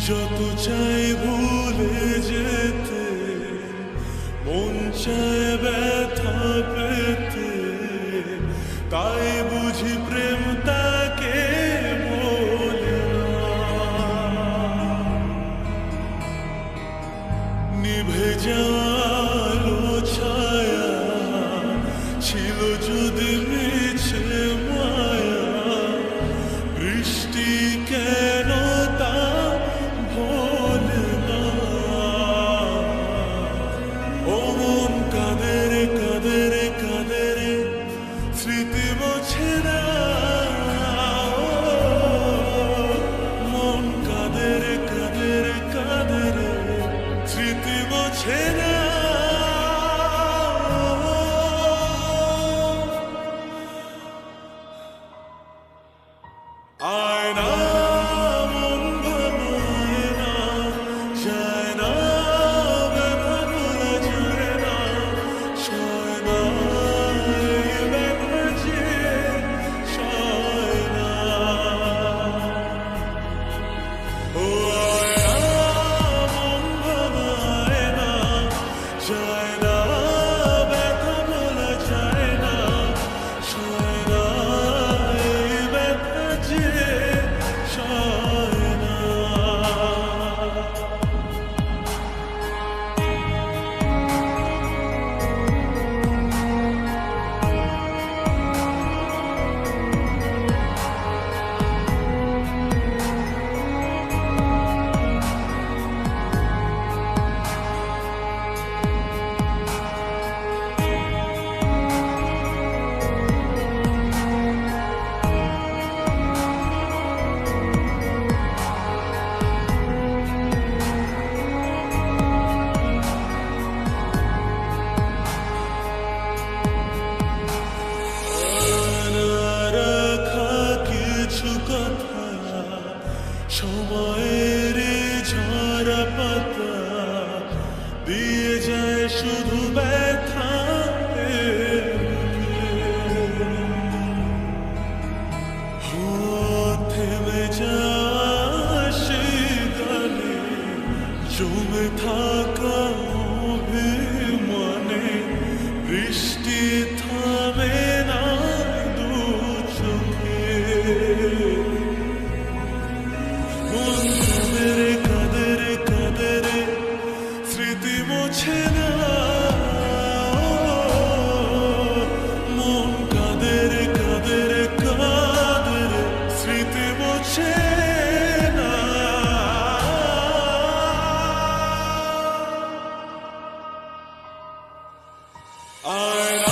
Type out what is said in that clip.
যত চাই ভুলে যেতে, মন চায় ব্যথা পেতে, তাই বুঝি প্রেম তাকে বলে না। নিভে যাওয়ালো ছায়া ছিল যদি মিছে মায়া, বৃষ্টি কেন তা ভোলে না। ও মন কাঁদে রে কাঁদে রে কাঁদে রে, স্মৃতি মোছে না। মন কাঁদে রে কাঁদে রে কাঁদে রে, স্মৃতি মোছে না। আয়না মন ভাঙায় না, যায় না ব্যথা ভোলা যায় না, সয় না এই ব্যথা যে সয় না। ও আয়না মন ভাঙায় না, যায় না ব্যথা ভোলা যায় না, সয় না এই ব্যথা যে সয় না। রাখা কিছু কথা সময়ের ঝরা পাতা দিয়ে যায় শুধু ব্যথা। থেমে যাওয়া সেই গানে জমে থাকা অভিমানে, বৃষ্টি থামে না দু চোখে। মন কাঁদে রে কাঁদে রে কাঁদে রে, স্মৃতি মোছে না। মন কাঁদে রে কাঁদে রে কাঁদে রে, স্মৃতি মোছে না। আয়না